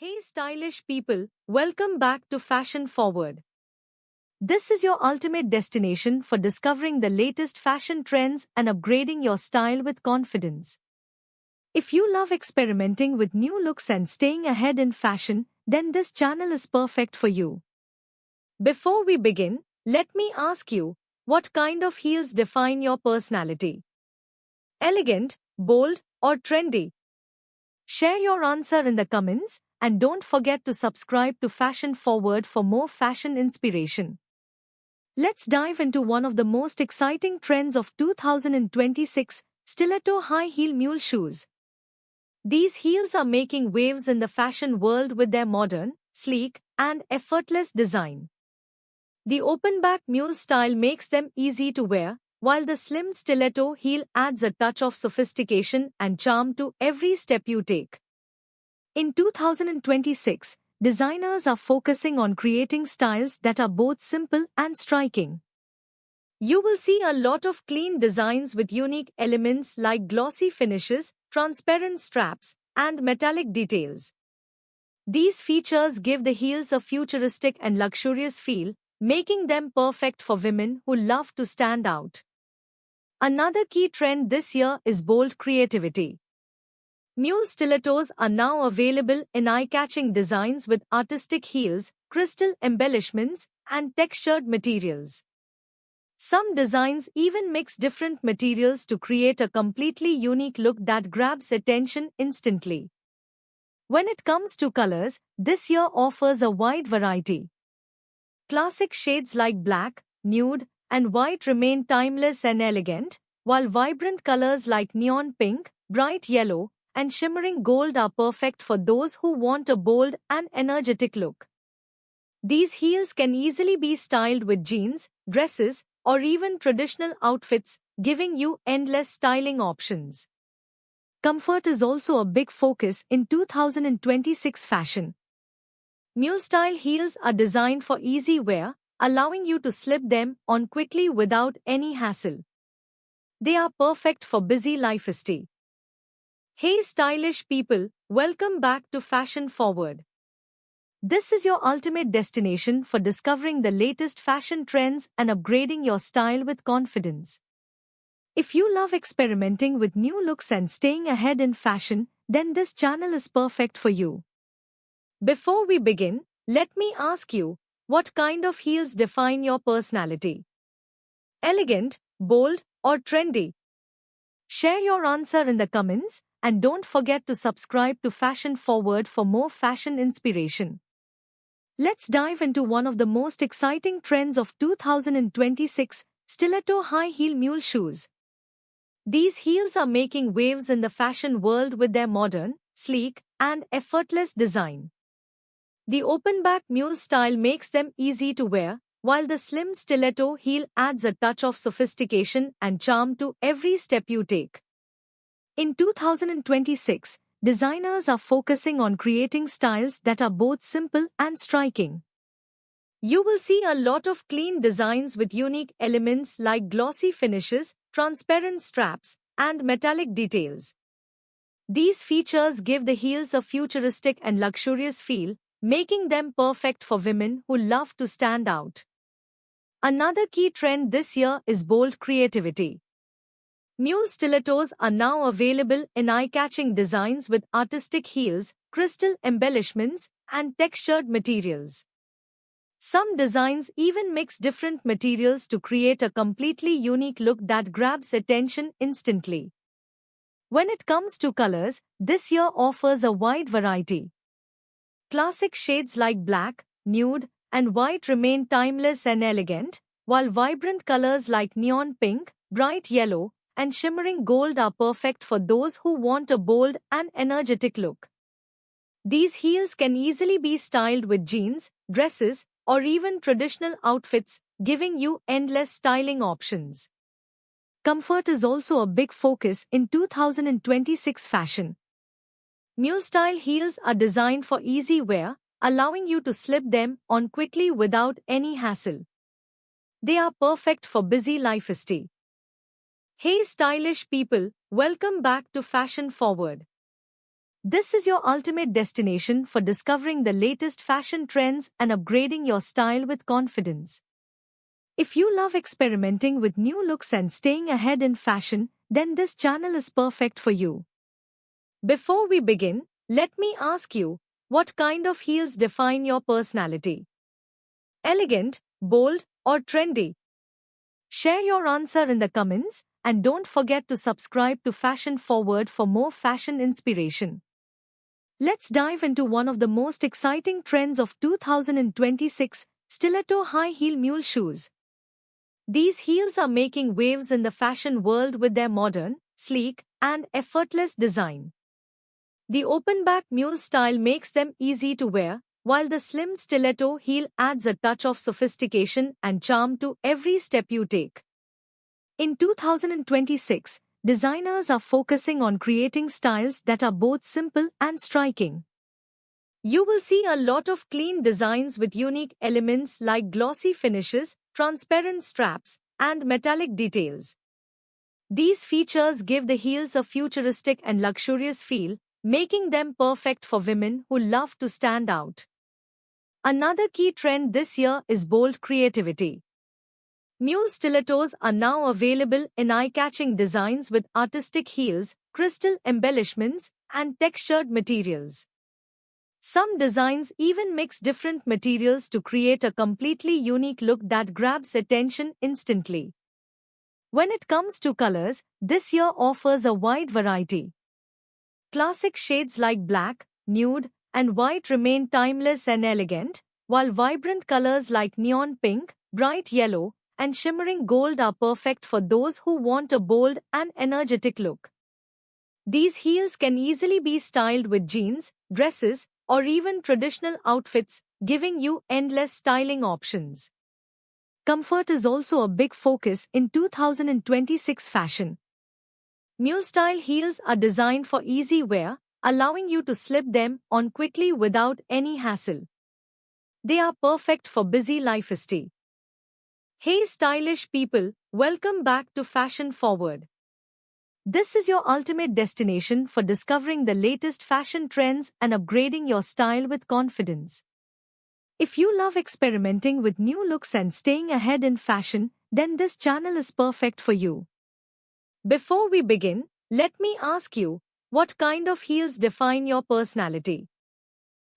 Hey stylish people, welcome back to Fashion Forward. This is your ultimate destination for discovering the latest fashion trends and upgrading your style with confidence. If you love experimenting with new looks and staying ahead in fashion, then this channel is perfect for you. Before we begin, let me ask you, what kind of heels define your personality? Elegant, bold, or trendy? Share your answer in the comments, and don't forget to subscribe to Fashion Forward for more fashion inspiration. Let's dive into one of the most exciting trends of 2026, stiletto high heel mule shoes. These heels are making waves in the fashion world with their modern, sleek, and effortless design. The open-back mule style makes them easy to wear, while the slim stiletto heel adds a touch of sophistication and charm to every step you take. In 2026, designers are focusing on creating styles that are both simple and striking. You will see a lot of clean designs with unique elements like glossy finishes, transparent straps, and metallic details. These features give the heels a futuristic and luxurious feel, making them perfect for women who love to stand out. Another key trend this year is bold creativity. Mule stilettos are now available in eye-catching designs with artistic heels, crystal embellishments, and textured materials. Some designs even mix different materials to create a completely unique look that grabs attention instantly. When it comes to colors, this year offers a wide variety. Classic shades like black, nude, and white remain timeless and elegant, while vibrant colors like neon pink, bright yellow, and shimmering gold are perfect for those who want a bold and energetic look. These heels can easily be styled with jeans, dresses, or even traditional outfits, giving you endless styling options. Comfort is also a big focus in 2026 fashion. Mule-style heels are designed for easy wear, allowing you to slip them on quickly without any hassle. They are perfect for busy lifestyle. Hey stylish people, welcome back to Fashion Forward. This is your ultimate destination for discovering the latest fashion trends and upgrading your style with confidence. If you love experimenting with new looks and staying ahead in fashion, then this channel is perfect for you. Before we begin, let me ask you, what kind of heels define your personality? Elegant, bold, or trendy? Share your answer in the comments, and don't forget to subscribe to Fashion Forward for more fashion inspiration. Let's dive into one of the most exciting trends of 2026, stiletto high heel mule shoes. These heels are making waves in the fashion world with their modern, sleek, and effortless design. The open-back mule style makes them easy to wear, while the slim stiletto heel adds a touch of sophistication and charm to every step you take. In 2026, designers are focusing on creating styles that are both simple and striking. You will see a lot of clean designs with unique elements like glossy finishes, transparent straps, and metallic details. These features give the heels a futuristic and luxurious feel, making them perfect for women who love to stand out. Another key trend this year is bold creativity. Mule stilettos are now available in eye-catching designs with artistic heels, crystal embellishments, and textured materials. Some designs even mix different materials to create a completely unique look that grabs attention instantly. When it comes to colors, this year offers a wide variety. Classic shades like black, nude, and white remain timeless and elegant, while vibrant colors like neon pink, bright yellow, and shimmering gold are perfect for those who want a bold and energetic look. These heels can easily be styled with jeans, dresses, or even traditional outfits, giving you endless styling options. Comfort is also a big focus in 2026 fashion. Mule-style heels are designed for easy wear, allowing you to slip them on quickly without any hassle. They are perfect for busy lifestyle. Hey stylish people, welcome back to Fashion Forward. This is your ultimate destination for discovering the latest fashion trends and upgrading your style with confidence. If you love experimenting with new looks and staying ahead in fashion, then this channel is perfect for you. Before we begin, let me ask you, what kind of heels define your personality? Elegant, bold, or trendy? Share your answer in the comments and don't forget to subscribe to Fashion Forward for more fashion inspiration. Let's dive into one of the most exciting trends of 2026, stiletto high heel mule shoes. These heels are making waves in the fashion world with their modern, sleek, and effortless design. The open-back mule style makes them easy to wear, while the slim stiletto heel adds a touch of sophistication and charm to every step you take. In 2026, designers are focusing on creating styles that are both simple and striking. You will see a lot of clean designs with unique elements like glossy finishes, transparent straps, and metallic details. These features give the heels a futuristic and luxurious feel, making them perfect for women who love to stand out. Another key trend this year is bold creativity. Mule stilettos are now available in eye-catching designs with artistic heels, crystal embellishments, and textured materials. Some designs even mix different materials to create a completely unique look that grabs attention instantly. When it comes to colors, this year offers a wide variety. Classic shades like black, nude, and white remain timeless and elegant, while vibrant colors like neon pink, bright yellow, and shimmering gold are perfect for those who want a bold and energetic look. These heels can easily be styled with jeans, dresses, or even traditional outfits, giving you endless styling options. Comfort is also a big focus in 2026 fashion. Mule-style heels are designed for easy wear, allowing you to slip them on quickly without any hassle. They are perfect for busy lifestyle. Hey stylish people, welcome back to Fashion Forward. This is your ultimate destination for discovering the latest fashion trends and upgrading your style with confidence. If you love experimenting with new looks and staying ahead in fashion, then this channel is perfect for you. Before we begin, let me ask you, what kind of heels define your personality?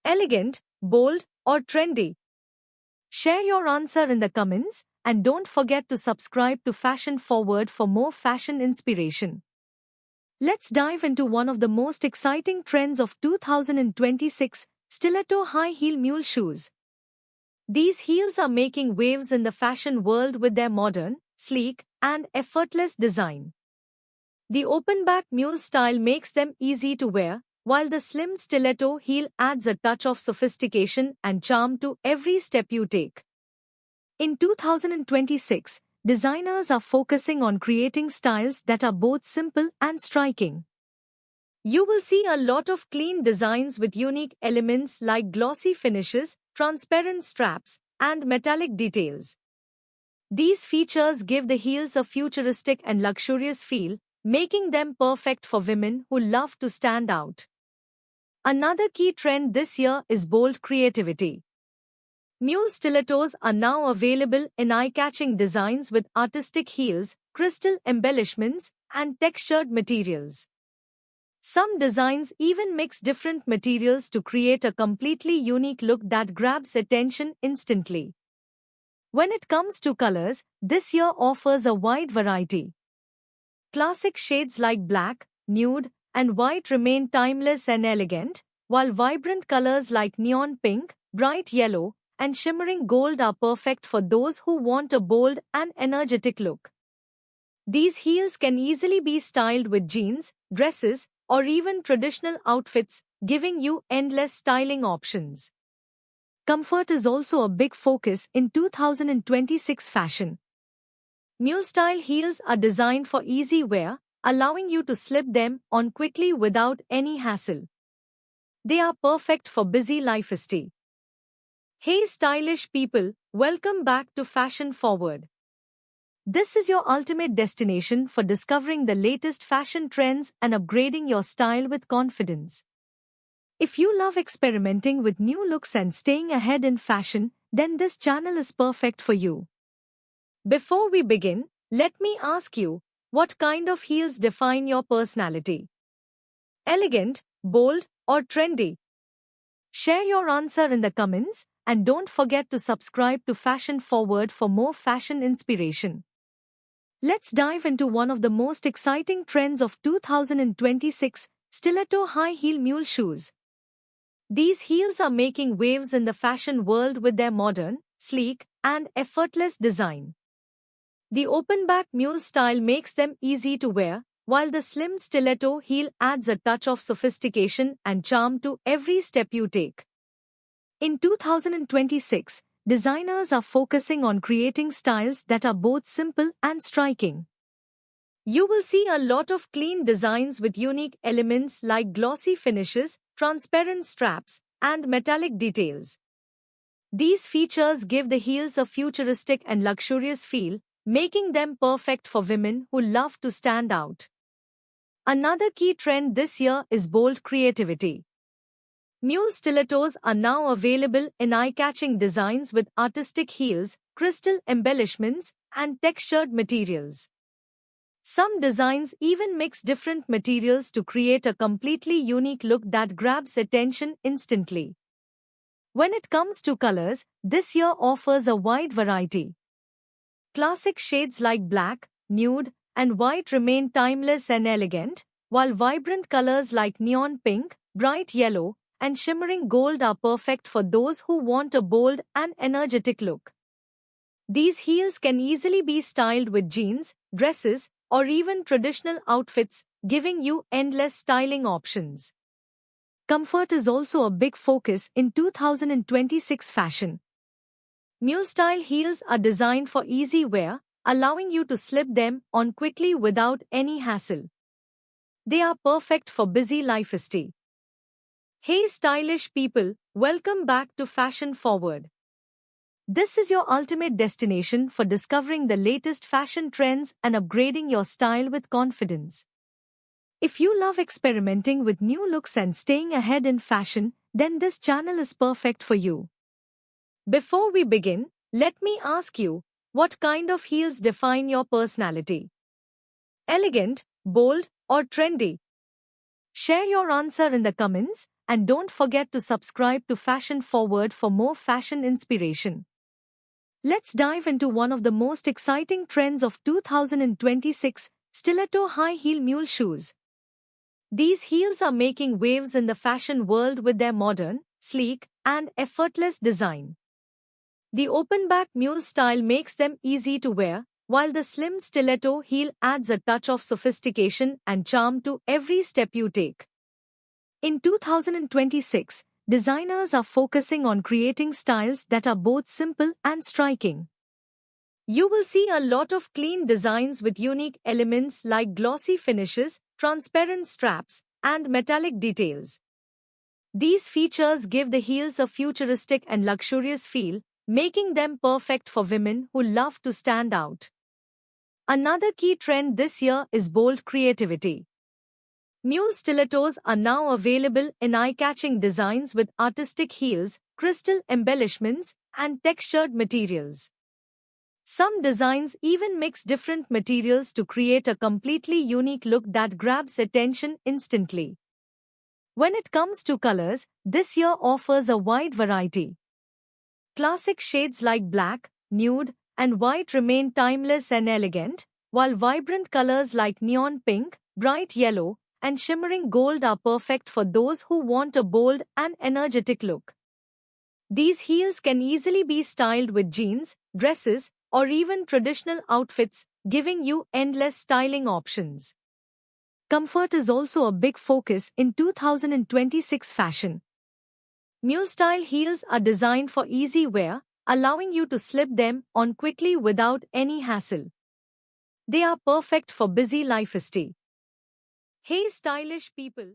Elegant, bold, or trendy? Share your answer in the comments and don't forget to subscribe to Fashion Forward for more fashion inspiration. Let's dive into one of the most exciting trends of 2026, stiletto high heel mule shoes. These heels are making waves in the fashion world with their modern, sleek, and effortless design. The open-back mule style makes them easy to wear, while the slim stiletto heel adds a touch of sophistication and charm to every step you take. In 2026, designers are focusing on creating styles that are both simple and striking. You will see a lot of clean designs with unique elements like glossy finishes, transparent straps, and metallic details. These features give the heels a futuristic and luxurious feel, making them perfect for women who love to stand out. Another key trend this year is bold creativity. Mule stilettos are now available in eye-catching designs with artistic heels, crystal embellishments, and textured materials. Some designs even mix different materials to create a completely unique look that grabs attention instantly. When it comes to colors, this year offers a wide variety. Classic shades like black, nude, and white remain timeless and elegant, while vibrant colors like neon pink, bright yellow, and shimmering gold are perfect for those who want a bold and energetic look. These heels can easily be styled with jeans, dresses, or even traditional outfits, giving you endless styling options. Comfort is also a big focus in 2026 fashion. Mule-style heels are designed for easy wear, allowing you to slip them on quickly without any hassle. They are perfect for busy lifestyle. Hey stylish people, welcome back to Fashion Forward. This is your ultimate destination for discovering the latest fashion trends and upgrading your style with confidence. If you love experimenting with new looks and staying ahead in fashion, then this channel is perfect for you. Before we begin, let me ask you, what kind of heels define your personality? Elegant, bold, or trendy? Share your answer in the comments, and don't forget to subscribe to Fashion Forward for more fashion inspiration. Let's dive into one of the most exciting trends of 2026, stiletto high heel mule shoes. These heels are making waves in the fashion world with their modern, sleek, and effortless design. The open-back mule style makes them easy to wear, while the slim stiletto heel adds a touch of sophistication and charm to every step you take. In 2026, designers are focusing on creating styles that are both simple and striking. You will see a lot of clean designs with unique elements like glossy finishes, transparent straps, and metallic details. These features give the heels a futuristic and luxurious feel, making them perfect for women who love to stand out. Another key trend this year is bold creativity. Mule stilettos are now available in eye-catching designs with artistic heels, crystal embellishments, and textured materials. Some designs even mix different materials to create a completely unique look that grabs attention instantly. When it comes to colors, this year offers a wide variety. Classic shades like black, nude, and white remain timeless and elegant, while vibrant colors like neon pink, bright yellow, and shimmering gold are perfect for those who want a bold and energetic look. These heels can easily be styled with jeans, dresses, or even traditional outfits, giving you endless styling options. Comfort is also a big focus in 2026 fashion. Mule-style heels are designed for easy wear, allowing you to slip them on quickly without any hassle. They are perfect for busy lifestyle. Hey stylish people, welcome back to Fashion Forward. This is your ultimate destination for discovering the latest fashion trends and upgrading your style with confidence. If you love experimenting with new looks and staying ahead in fashion, then this channel is perfect for you. Before we begin, let me ask you, what kind of heels define your personality? Elegant, bold, or trendy? Share your answer in the comments, and don't forget to subscribe to Fashion Forward for more fashion inspiration. Let's dive into one of the most exciting trends of 2026, stiletto high heel mule shoes. These heels are making waves in the fashion world with their modern, sleek, and effortless design. The open-back mule style makes them easy to wear, while the slim stiletto heel adds a touch of sophistication and charm to every step you take. In 2026, designers are focusing on creating styles that are both simple and striking. You will see a lot of clean designs with unique elements like glossy finishes, transparent straps, and metallic details. These features give the heels a futuristic and luxurious feel, making them perfect for women who love to stand out. Another key trend this year is bold creativity. Mule stilettos are now available in eye-catching designs with artistic heels, crystal embellishments, and textured materials. Some designs even mix different materials to create a completely unique look that grabs attention instantly. When it comes to colors, this year offers a wide variety. Classic shades like black, nude, and white remain timeless and elegant, while vibrant colors like neon pink, bright yellow, and shimmering gold are perfect for those who want a bold and energetic look. These heels can easily be styled with jeans, dresses, or even traditional outfits, giving you endless styling options. Comfort is also a big focus in 2026 fashion. Mule-style heels are designed for easy wear, allowing you to slip them on quickly without any hassle. They are perfect for busy lifestyle. Hey stylish people,